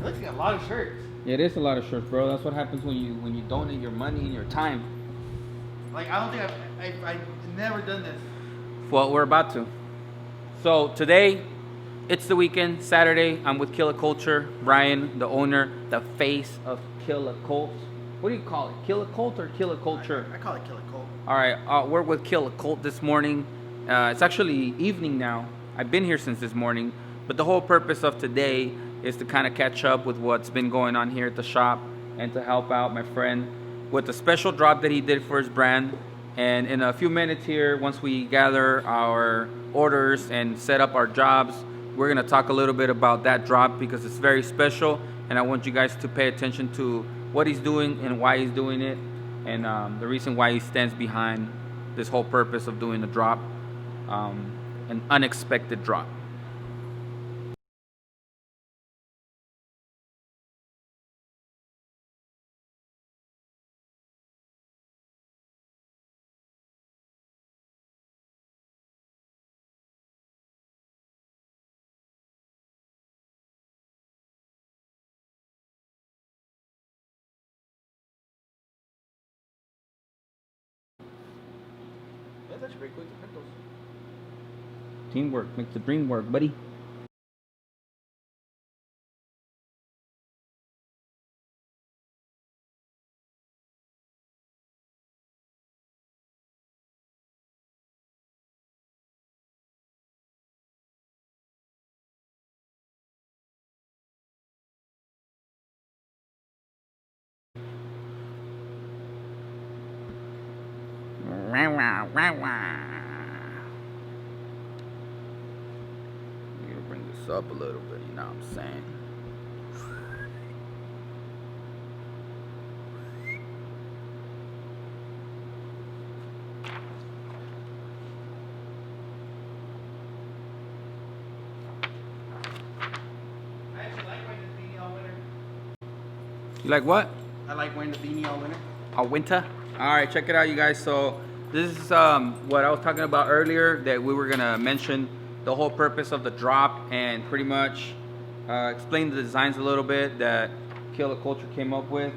looks like a lot of shirts. It is a lot of shirts, bro. That's what happens when you donate your money and your time. Like, I don't think I've never done this. Well, we're about to. So today, it's the weekend, Saturday. I'm with Killa Culture. Brian, the owner, the face of Killa Cult. What do you call it? Killa Cult or Killa Culture? I call it Killa Cult. All right, we're with Killa Cult this morning. It's actually evening now. I've been here since this morning, but the whole purpose of today is to kind of catch up with what's been going on here at the shop and to help out my friend with the special drop that he did for his brand. And in a few minutes here, once we gather our orders and set up our jobs, we're going to talk a little bit about that drop because it's very special. And I want you guys to pay attention to what he's doing and why he's doing it. And the reason why he stands behind this whole purpose of doing the drop. An unexpected drop. That's actually pretty quick to print those. Teamwork makes the dream work, buddy. You bring this up a little bit, you know what I'm saying? I actually like wearing this beanie all winter. You like what? I like wearing the beanie all winter. A winter? Alright, check it out, you guys. So this is what I was talking about earlier, that we were gonna mention the whole purpose of the drop and pretty much explain the designs a little bit that Killa Culture came up with.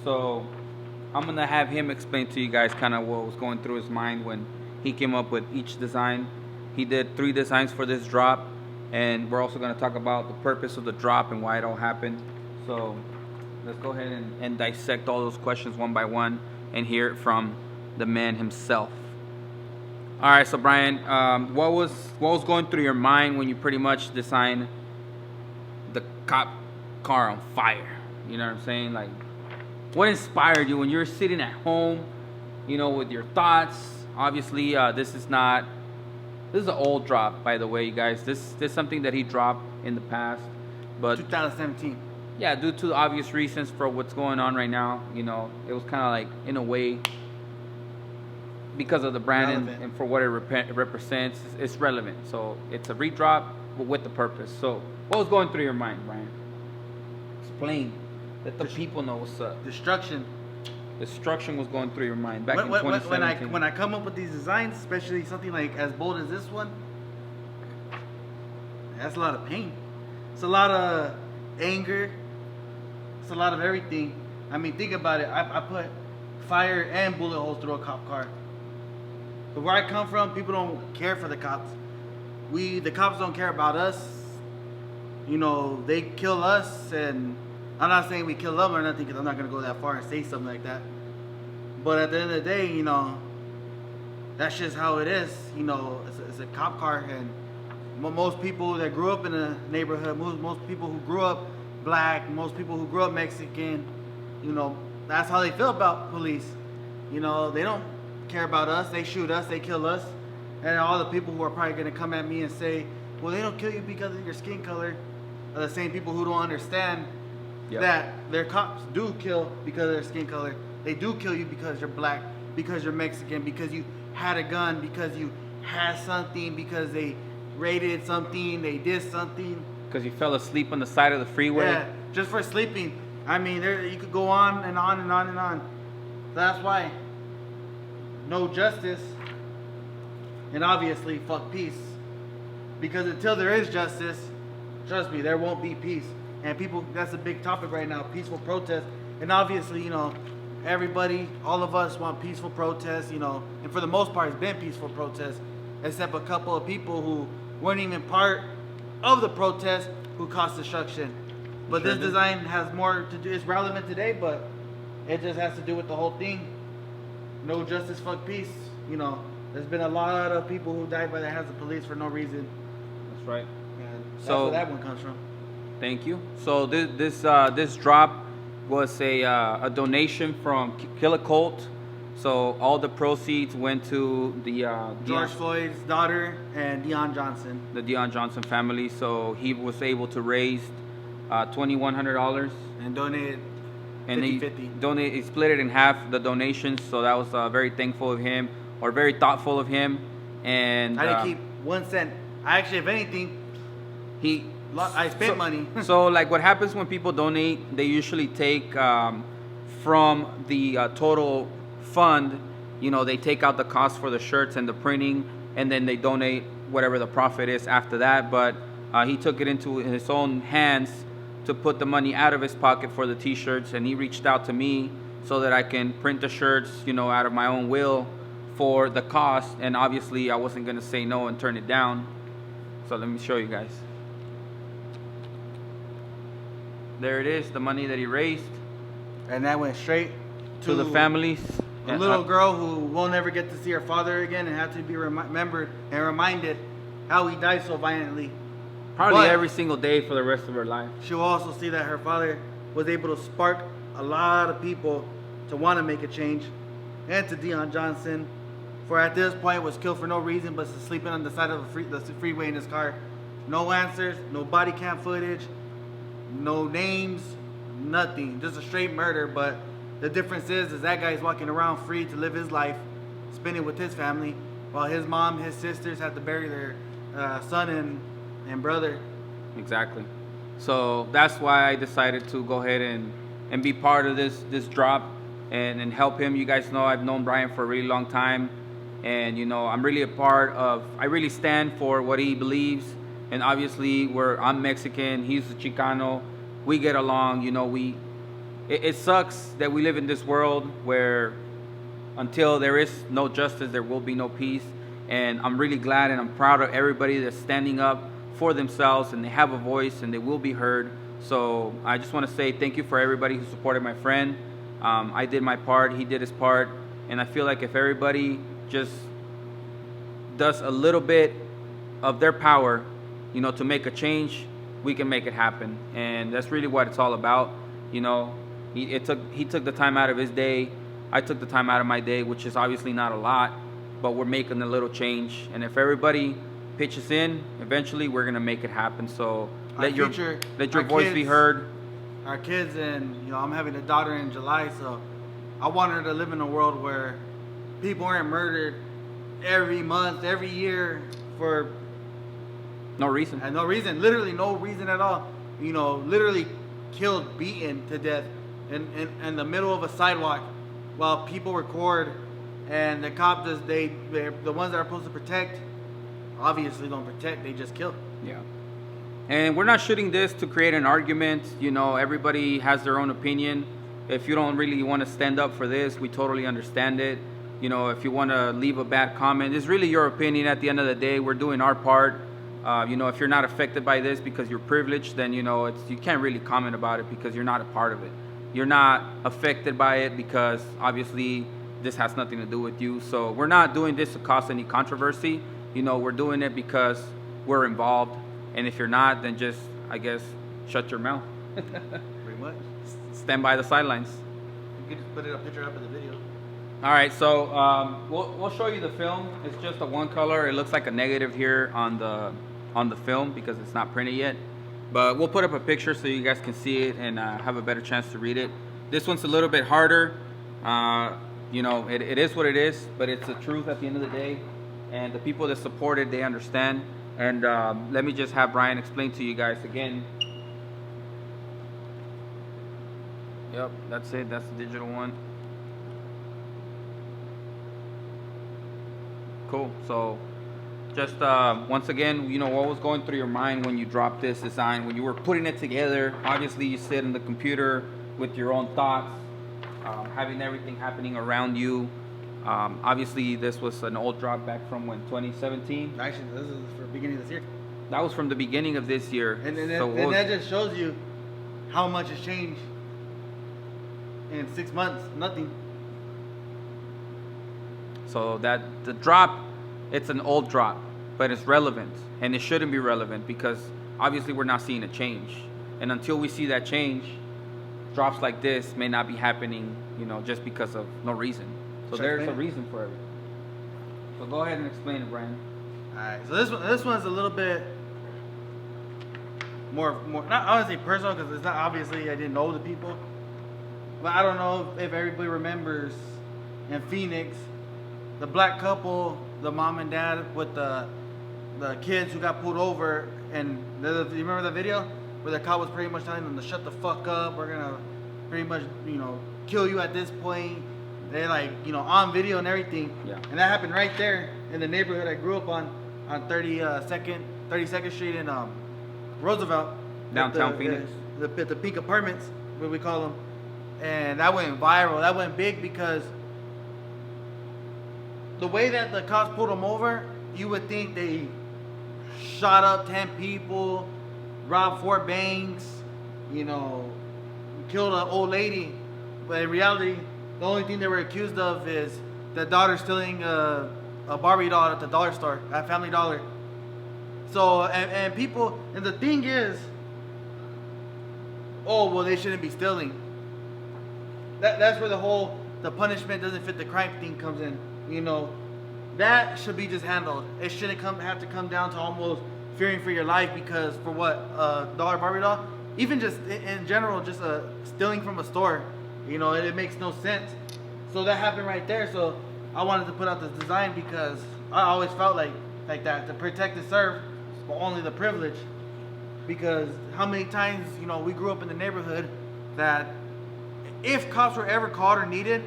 So I'm gonna have him explain to you guys kind of what was going through his mind when he came up with each design. He did 3 designs for this drop, and we're also gonna talk about the purpose of the drop and why it all happened. So let's go ahead and dissect all those questions one by one and hear it from the man himself. All right, so Brian, what was going through your mind when you pretty much designed the cop car on fire? You know what I'm saying? Like, what inspired you when you were sitting at home, you know, with your thoughts? Obviously, this is an old drop, by the way, you guys. This is something that he dropped in the past, but 2017. yeah, due to obvious reasons for what's going on right now, you know, it was kind of like, in a way, because of the brand and for what it represents, it's relevant. So it's a redrop, but with the purpose. So what was going through your mind, Brian? Explain. Let the people know what's up. Destruction. Destruction was going through your mind back in 2017. When I come up with these designs, especially something like as bold as this one, that's a lot of pain. It's a lot of anger. It's a lot of everything. I mean, think about it. I put fire and bullet holes through a cop car. But where I come from, people don't care for the cops. The cops don't care about us. You know, they kill us, and I'm not saying we kill them or nothing, because I'm not going to go that far and say something like that. But at the end of the day, you know, that's just how it is. You know, it's a cop car, and most people that grew up in a neighborhood, most people who grew up black, most people who grew up Mexican, you know, that's how they feel about police. You know, they don't care about us. They shoot us, they kill us. And all the people who are probably going to come at me and say, well, they don't kill you because of your skin color, are the same people who don't understand that their cops do kill because of their skin color. They do kill you because you're black, because you're Mexican, because you had a gun, because you had something, because they raided something, they did something. Because you fell asleep on the side of the freeway? Yeah, just for sleeping. I mean, you could go on and on and on and on. That's why no justice, and obviously fuck peace. Because until there is justice, trust me, there won't be peace. and people, that's a big topic right now, peaceful protest. And obviously, you know, everybody, all of us want peaceful protests, you know, and for the most part, it's been peaceful protests, except a couple of people who weren't even part of the protest who caused destruction. But Sure this did. design has more to do, it's relevant today, but it just has to do with the whole thing. No justice, fuck peace. You know, there's been a lot of people who died by the hands of police for no reason. That's right. And that's So- where that one comes from. Thank you. So this drop was a donation from Killa Colt. So all the proceeds went to the George Floyd's daughter and Deion Johnson. the Deion Johnson family. So he was able to raise $2,100, And donated and he 50-50. he split it in half, the donations. So that was very thankful of him, or very thoughtful of him. And I didn't keep 1 cent. I actually, if anything, he I spent money. So like what happens when people donate, they usually take from the total fund, you know, they take out the cost for the shirts and the printing, and then they donate whatever the profit is after that. But he took it into his own hands to put the money out of his pocket for the t-shirts, and he reached out to me so that I can print the shirts, you know, out of my own will for the cost. And obviously I wasn't going to say no and turn it down. So let me show you guys. There it is, the money that he raised And that went straight to the families. a little girl who will never get to see her father again and had to be remembered and reminded how he died so violently. Probably But every single day for the rest of her life. she'll also see that her father was able to spark a lot of people to want to make a change. And to Deion Johnson, for at this point was killed for no reason but sleeping on the side of the freeway in his car. No answers, no body cam footage, no names, nothing. Just a straight murder. But the difference is that guy's walking around free to live his life, spending with his family, while his mom, his sisters have to bury their son and brother. Exactly. So that's why I decided to go ahead and be part of this drop and help him. You guys know I've known Brian for a really long time, and you know I'm really a part of. I really stand for what he believes, and obviously I'm Mexican, he's a Chicano. We get along. You know, it sucks that we live in this world where until there is no justice, there will be no peace. And I'm really glad and I'm proud of everybody that's standing up for themselves, and they have a voice and they will be heard. So I just want to say thank you for everybody who supported my friend. I did my part, he did his part, and I feel like if everybody just does a little bit of their power, you know, to make a change, we can make it happen. And that's really what it's all about. You know, he took the time out of his day, I took the time out of my day, which is obviously not a lot, but we're making a little change. And if everybody pitches in, eventually we're gonna make it happen. So let your voice be heard. Our kids, and you know, I'm having a daughter in July, so I want her to live in a world where people aren't murdered every month, every year for No reason. no reason, literally no reason at all. You know, literally killed, beaten to death in the middle of a sidewalk while people record, and the cops they're the ones that are supposed to protect obviously don't protect, they just kill. Yeah. And we're not shooting this to create an argument. You know, everybody has their own opinion. If you don't really want to stand up for this, we totally understand it. You know, if you want to leave a bad comment, it's really your opinion at the end of the day. We're doing our part. You know, if you're not affected by this because you're privileged, then, you know, you can't really comment about it because you're not a part of it. You're not affected by it because obviously this has nothing to do with you. So we're not doing this to cause any controversy. You know, we're doing it because we're involved. And if you're not, then just, I guess, shut your mouth. Pretty much. Stand by the sidelines. You could just put a picture up in the video. All right, so we'll show you the film. It's just a one color. It looks like a negative here on the film because it's not printed yet. But we'll put up a picture so you guys can see it and have a better chance to read it. This one's a little bit harder. You know, it is what it is, but it's the truth at the end of the day. And the people that support it, they understand. And let me just have Brian explain to you guys again. Yep, that's it. That's the digital one. Cool. So Just once again, you know, what was going through your mind when you dropped this design, when you were putting it together? Obviously, you sit in the computer with your own thoughts, having everything happening around you. Obviously, this was an old drop back from when 2017. Actually, this is for the beginning of this year. That was from the beginning of this year. And that just shows you how much has changed in 6 months. Nothing. So that the drop, it's an old drop, but it's relevant, and it shouldn't be relevant because obviously we're not seeing a change. And until we see that change, drops like this may not be happening, you know, just because of no reason. So there's a reason for it. So go ahead and explain it, Brian. All right. So this one's a little bit more not honestly personal because it's not obviously I didn't know the people, but I don't know if everybody remembers in Phoenix the black couple, the mom and dad with the kids who got pulled over, and you remember the video where the cop was pretty much telling them to shut the fuck up, we're gonna pretty much, you know, kill you at this point. They're like, you know, on video and everything. Yeah. And that happened right there in the neighborhood I grew up on 32nd Street in Roosevelt. Downtown Phoenix. The pink apartments, what we call them. And that went viral. That went big because the way that the cops pulled them over, you would think they shot up 10 people, robbed 4 banks, you know, killed an old lady. But in reality, the only thing they were accused of is the daughter stealing a Barbie doll at the dollar store, at Family Dollar. So, and people, and the thing is, oh, well, they shouldn't be stealing. That's where the punishment doesn't fit the crime thing comes in. You know, that should be just handled. It shouldn't have to come down to almost fearing for your life because for what, dollar Barbie doll? Even just in general, just stealing from a store. You know, it makes no sense. So that happened right there. So I wanted to put out this design because I always felt like that, to protect and serve, but only the privilege. Because how many times, you know, we grew up in the neighborhood that if cops were ever called or needed,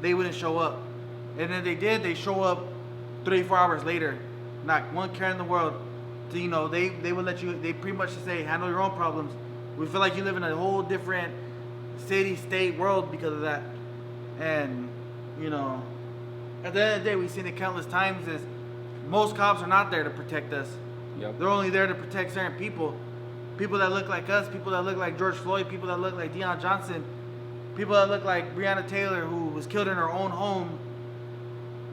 they wouldn't show up. And then they did, they show up 3-4 hours later, not one care in the world. So, you know, they would let you, they pretty much say, handle your own problems. We feel like you live in a whole different city, state, world because of that. And, you know, at the end of the day, we've seen it countless times is most cops are not there to protect us. Yep. They're only there to protect certain people. People that look like us, people that look like George Floyd, people that look like Deion Johnson, people that look like Breonna Taylor, who was killed in her own home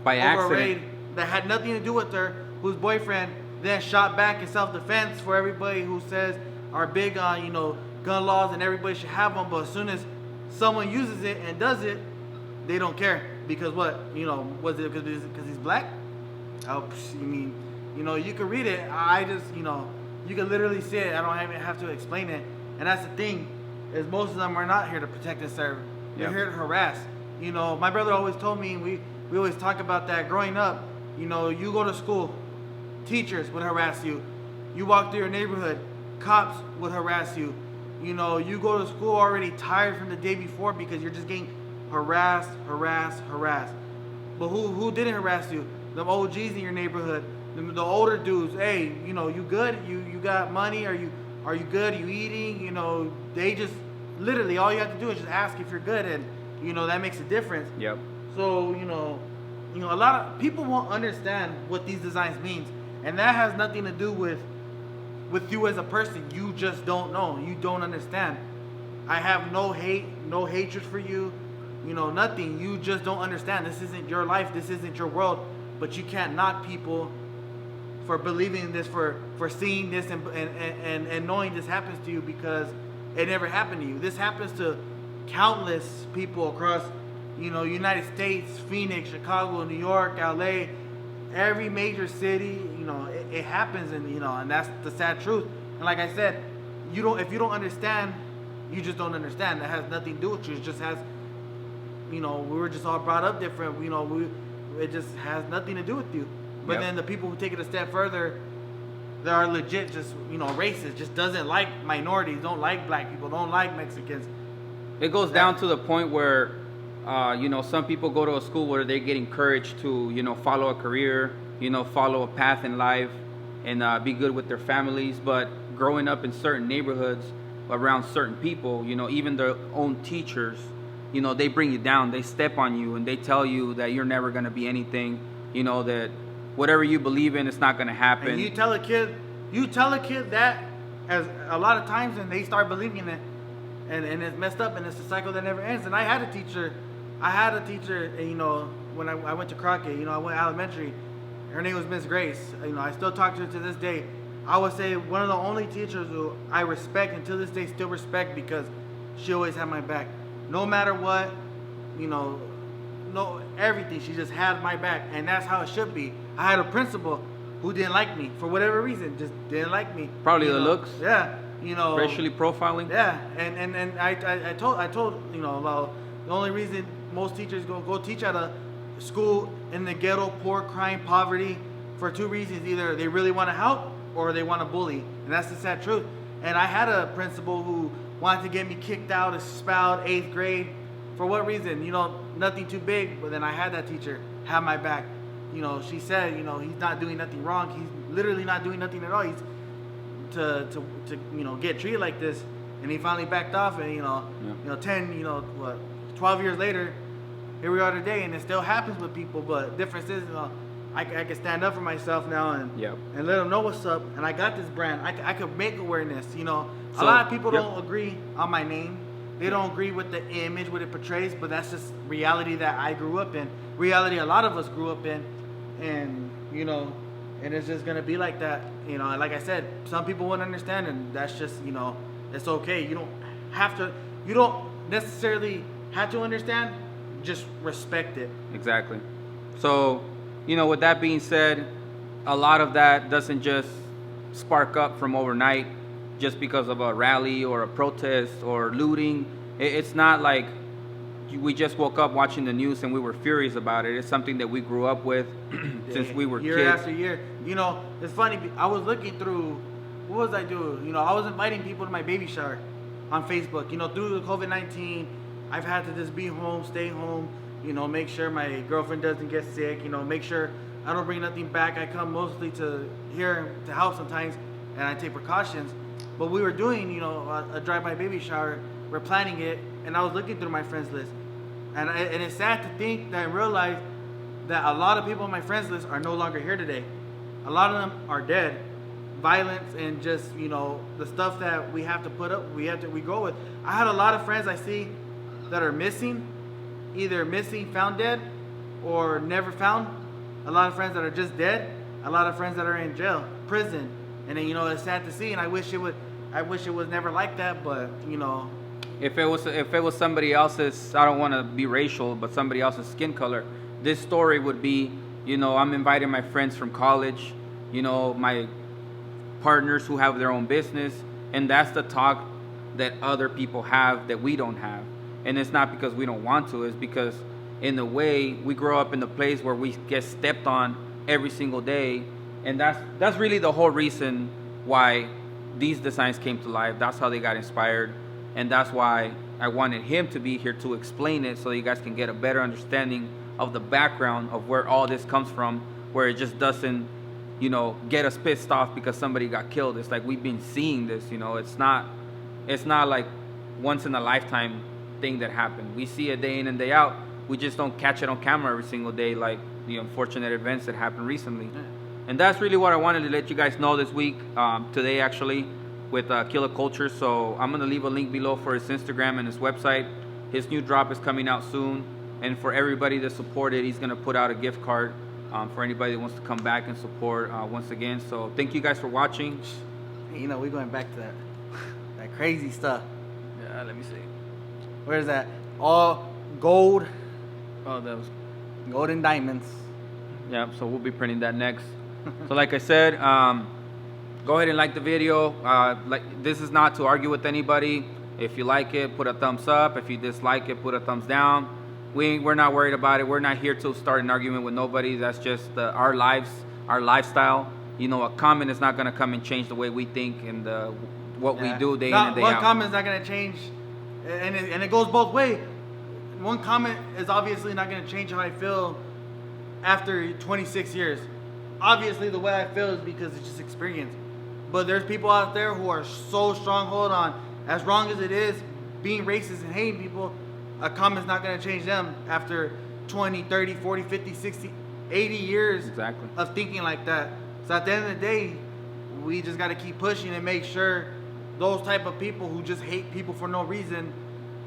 By accident. raid that had nothing to do with her, whose boyfriend then shot back in self-defense. For everybody who says are big on, you know, gun laws and everybody should have them, but as soon as someone uses it and does it, they don't care because what, you know, was it because he's black? Oh, I mean, you know, you can read it. I just, you know, you can literally see it. I don't even have to explain it. And that's the thing, is most of them are not here to protect and serve. They're Yep. here to harass. You know, my brother always told me, and we always talk about that growing up. You know, you go to school, teachers would harass you. You walk through your neighborhood, cops would harass you. You know, you go to school already tired from the day before because you're just getting harassed. But who didn't harass you? The OGs in your neighborhood, the older dudes. Hey, you know, you good? You got money? Are you good? Are you eating? You know, they just literally all you have to do is just ask if you're good, and you know that makes a difference. Yep. So you know, a lot of people won't understand what these designs means, and that has nothing to do with you as a person. You just don't know. You don't understand. I have no hate, no hatred for you. You know, nothing. You just don't understand. This isn't your life. This isn't your world. But you can't knock people for believing this, for seeing this, and knowing this happens to you because it never happened to you. This happens to countless people across, you know, United States, Phoenix, Chicago, New York, LA, every major city. You know, it happens, and you know, and that's the sad truth. And like I said, if you don't understand, you just don't understand. That has nothing to do with you. It just has, you know, we were just all brought up different. You know, it just has nothing to do with you. But Yep. then the people who take it a step further, they are legit just, you know, racist. Just doesn't like minorities, don't like black people, don't like Mexicans. It goes down to the point where, you know, some people go to a school where they get encouraged to, you know, follow a career, follow a path in life and be good with their families. But growing up in certain neighborhoods around certain people, even their own teachers, they bring you down. They step on you and they tell you that you're never going to be anything, that whatever you believe in, it's not going to happen. And you tell a kid that as a lot of times, and they start believing it, and it's messed up, and it's a cycle that never ends. And I had a teacher, when I went to Crockett, I went elementary. Her name was Miss Grace. I still talk to her to this day. I would say one of the only teachers who I respect, and to this day still respect, because she always had my back. No matter what, no everything. She just had my back, and that's how it should be. I had a principal who didn't like me for whatever reason, just didn't like me. Probably the looks. Yeah, racially profiling. Yeah, and I told well, the only reason most teachers go teach at a school in the ghetto, poor, crime, poverty, for two reasons: either they really want to help or they want to bully, and that's the sad truth. And I had a principal who wanted to get me kicked out, expelled, 8th grade. For what reason? Nothing too big. But then I had that teacher have my back. She said, he's not doing nothing wrong. He's literally not doing nothing at all. He's to get treated like this. And he finally backed off. And 12 years later, here we are today, and it still happens with people. But difference is, I can stand up for myself now and let them know what's up. And I got this brand. I could make awareness. A lot of people don't agree on my name. They don't agree with the image, what it portrays. But that's just reality that I grew up in. Reality a lot of us grew up in. And, and it's just going to be like that. Like I said, some people wouldn't understand. And that's just, it's okay. You don't necessarily have to understand. Just respect it. Exactly. So, with that being said, a lot of that doesn't just spark up from overnight just because of a rally or a protest or looting. It's not like we just woke up watching the news and we were furious about it. It's something that we grew up with since we were year kids. After year. It's funny. I was looking through, what was I doing? I was inviting people to my baby shower on Facebook. Through the COVID-19, I've had to just be home, stay home, make sure my girlfriend doesn't get sick, make sure I don't bring nothing back. I come mostly to here to help sometimes, and I take precautions. But we were doing, a drive-by baby shower. We're planning it, and I was looking through my friends list. And it's sad to think that I realized that a lot of people on my friends list are no longer here today. A lot of them are dead. Violence and just, the stuff that we have to put up, we go with. I had a lot of friends I see that are missing, either missing, found dead, or never found. A lot of friends that are just dead. A lot of friends that are in jail, prison. And then, it's sad to see, and I wish it was never like that, but, If it was somebody else's, I don't want to be racial, but somebody else's skin color, this story would be, I'm inviting my friends from college, my partners who have their own business, and that's the talk that other people have that we don't have. And it's not because we don't want to, it's because in a way we grow up in the place where we get stepped on every single day, and that's really the whole reason why these designs came to life. That's how they got inspired. And that's why I wanted him to be here to explain it, so you guys can get a better understanding of the background of where all this comes from, where it just doesn't, get us pissed off because somebody got killed. It's like we've been seeing this, it's not like once in a lifetime thing that happened. We see it day in and day out. We just don't catch it on camera every single day, like the unfortunate events that happened recently. Yeah. And that's really what I wanted to let you guys know this week, today actually, with Killa Culture. So I'm going to leave a link below for his Instagram and his website. His new drop is coming out soon. And for everybody that supported, he's going to put out a gift card for anybody that wants to come back and support once again. So thank you guys for watching. We're going back to that crazy stuff. Yeah, let me see. Where's that? All gold. Oh, that was gold and diamonds. Yeah, so we'll be printing that next. So like I said, go ahead and like the video. This is not to argue with anybody. If you like it, put a thumbs up. If you dislike it, put a thumbs down. We're not worried about it. We're not here to start an argument with nobody. That's just our lives, our lifestyle. A comment is not going to come and change the way we think and what we do day in and day out. One comment is not going to change, and it goes both ways. One comment is obviously not going to change how I feel after 26 years. obviously the way I feel is because it's just experience. But there's people out there who are so stronghold on, as wrong as it is, being racist and hating people, a comment's not going to change them after 20, 30, 40, 50, 60, 80 years Exactly. of thinking like that. So at the end of the day, we just got to keep pushing and make sure those type of people who just hate people for no reason,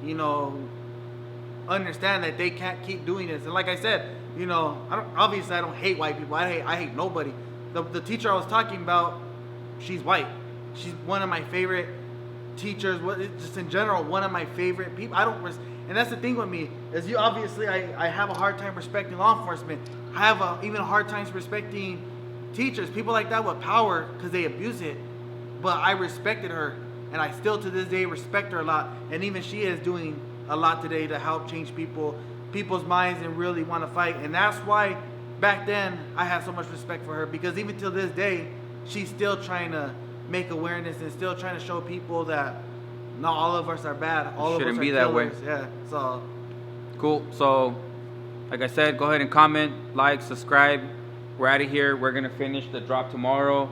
you know, understand that they can't keep doing this. And like I said, you know, obviously I don't hate white people. I hate nobody. The teacher I was talking about, she's white. She's one of my favorite teachers. Just in general, one of my favorite people. And that's the thing with me is you obviously I have a hard time respecting law enforcement. I have even a hard time respecting teachers, people like that with power, because they abuse it. But I respected her, and I still to this day respect her a lot. And even she is doing a lot today to help change people's minds and really want to fight. And that's why back then I had so much respect for her, because even till this day she's still trying to make awareness and still trying to show people that not all of us are bad. All of us Shouldn't are be that way. killers. Yeah. So Cool. So, like I said, go ahead and comment, like, subscribe. We're out of here. We're gonna finish the drop tomorrow.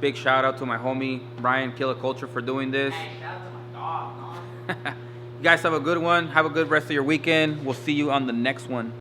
Big shout out to my homie Brian Killa Culture for doing this. hey, shout out to my dog. You guys have a good one. Have a good rest of your weekend. We'll see you on the next one.